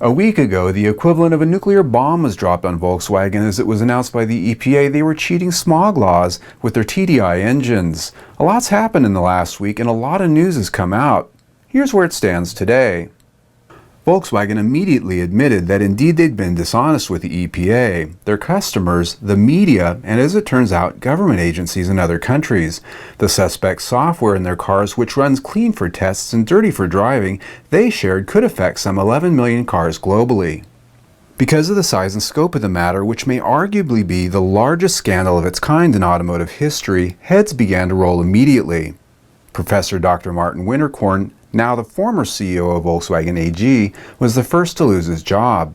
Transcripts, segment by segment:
A week ago, the equivalent of a nuclear bomb was dropped on Volkswagen as it was announced by the EPA they were cheating smog laws with their TDI engines. A lot's happened in the last week and a lot of news has come out. Here's where it stands today. Volkswagen immediately admitted that indeed they'd been dishonest with the EPA, their customers, the media, and as it turns out, government agencies in other countries. The suspect's software in their cars, which runs clean for tests and dirty for driving, they shared could affect some 11 million cars globally. Because of the size and scope of the matter, which may arguably be the largest scandal of its kind in automotive history, heads began to roll immediately. Professor Dr. Martin Winterkorn, now the former CEO of Volkswagen AG, was the first to lose his job.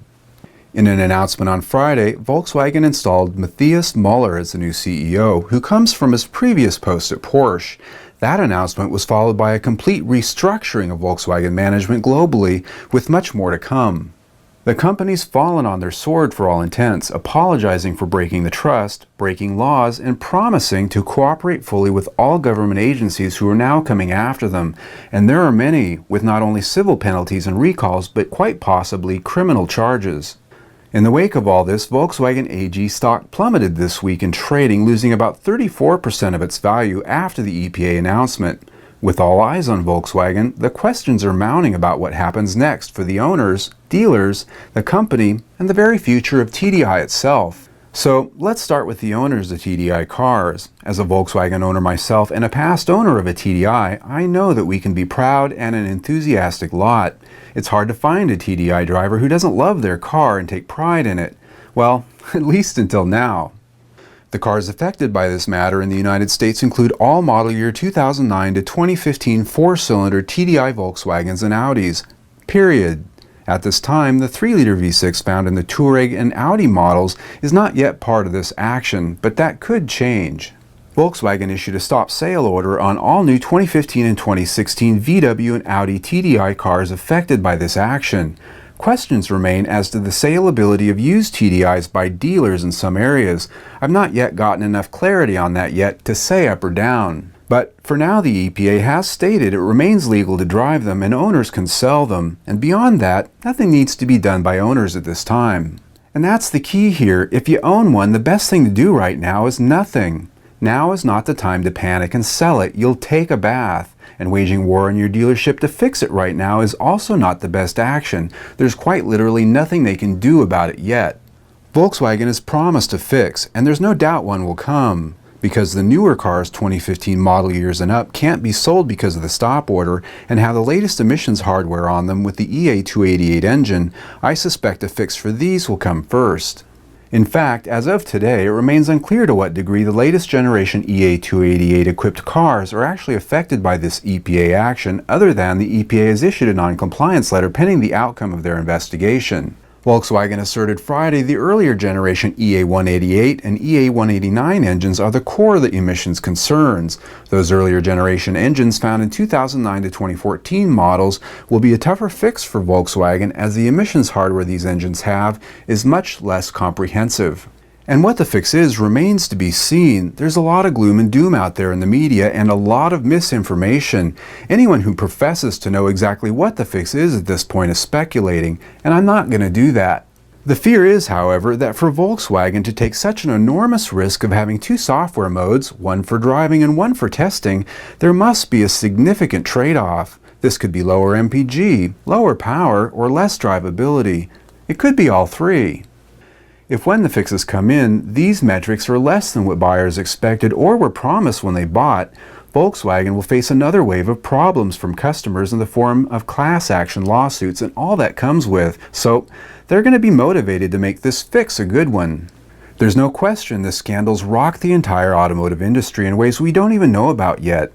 In an announcement on Friday, Volkswagen installed Matthias Müller as the new CEO, who comes from his previous post at Porsche. That announcement was followed by a complete restructuring of Volkswagen management globally, with much more to come. The company's fallen on their sword for all intents, apologizing for breaking the trust, breaking laws, and promising to cooperate fully with all government agencies who are now coming after them. And there are many, with not only civil penalties and recalls, but quite possibly criminal charges. In the wake of all this, Volkswagen AG stock plummeted this week in trading, losing about 34% of its value after the EPA announcement. With all eyes on Volkswagen, the questions are mounting about what happens next for the owners, dealers, the company, and the very future of TDI itself. So let's start with the owners of TDI cars. As a Volkswagen owner myself and a past owner of a TDI, I know that we can be proud and an enthusiastic lot. It's hard to find a TDI driver who doesn't love their car and take pride in it. Well, at least until now. The cars affected by this matter in the United States include all model year 2009 to 2015 four-cylinder TDI Volkswagens and Audis. Period. At this time, the 3-liter V6 found in the Touareg and Audi models is not yet part of this action, but that could change. Volkswagen issued a stop sale order on all new 2015 and 2016 VW and Audi TDI cars affected by this action. Questions remain as to the saleability of used TDIs by dealers in some areas. I've not yet gotten enough clarity on that yet to say up or down. But for now, the EPA has stated it remains legal to drive them and owners can sell them. And beyond that, nothing needs to be done by owners at this time. And that's the key here. If you own one, the best thing to do right now is nothing. Now is not the time to panic and sell it. You'll take a bath. And waging war on your dealership to fix it right now is also not the best action. There's quite literally nothing they can do about it yet. Volkswagen has promised to fix, and there's no doubt one will come. Because the newer cars 2015 model years and up can't be sold because of the stop order and have the latest emissions hardware on them with the EA288 engine, I suspect a fix for these will come first. In fact, as of today, it remains unclear to what degree the latest generation EA288 equipped cars are actually affected by this EPA action, other than the EPA has issued a non-compliance letter pending the outcome of their investigation. Volkswagen asserted Friday the earlier generation EA188 and EA189 engines are the core of the emissions concerns. Those earlier generation engines found in 2009 to 2014 models will be a tougher fix for Volkswagen as the emissions hardware these engines have is much less comprehensive. And what the fix is remains to be seen. There's a lot of gloom and doom out there in the media and a lot of misinformation. Anyone who professes to know exactly what the fix is at this point is speculating, and I'm not going to do that. The fear is, however, that for Volkswagen to take such an enormous risk of having two software modes, one for driving and one for testing, there must be a significant trade-off. This could be lower MPG, lower power, or less drivability. It could be all three. If when the fixes come in, these metrics are less than what buyers expected or were promised when they bought, Volkswagen will face another wave of problems from customers in the form of class action lawsuits and all that comes with, so they're going to be motivated to make this fix a good one. There's no question this scandal's rocked the entire automotive industry in ways we don't even know about yet.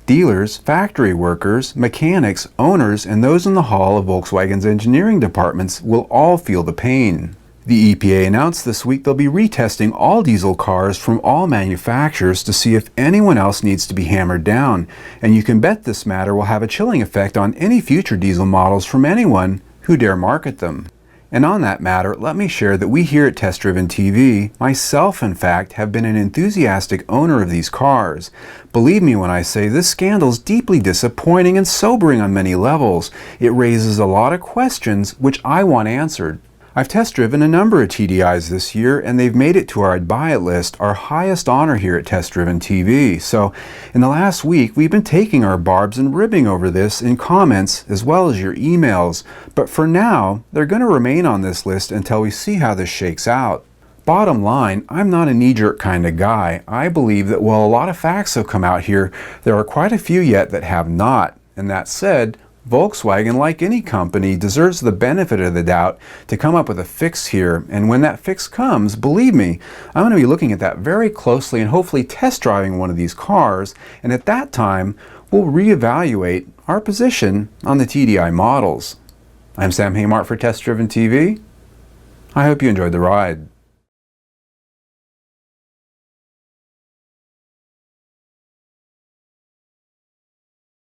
Dealers, factory workers, mechanics, owners, and those in the hall of Volkswagen's engineering departments will all feel the pain. The EPA announced this week they'll be retesting all diesel cars from all manufacturers to see if anyone else needs to be hammered down, and you can bet this matter will have a chilling effect on any future diesel models from anyone who dare market them. And on that matter, let me share that we here at Test Driven TV, myself in fact, have been an enthusiastic owner of these cars. Believe me when I say this scandal is deeply disappointing and sobering on many levels. It raises a lot of questions which I want answered. I've test driven a number of TDIs this year, and they've made it to our I'd Buy It list, our highest honor here at Test Driven TV. So in the last week, we've been taking our barbs and ribbing over this in comments as well as your emails. But for now, they're going to remain on this list until we see how this shakes out. Bottom line, I'm not a knee-jerk kind of guy. I believe that while a lot of facts have come out here, there are quite a few yet that have not. And that said, Volkswagen, like any company, deserves the benefit of the doubt to come up with a fix here. And when that fix comes, believe me, I'm going to be looking at that very closely and hopefully test driving one of these cars. And at that time, we'll reevaluate our position on the TDI models. I'm Sam Haymart for Test Driven TV. I hope you enjoyed the ride.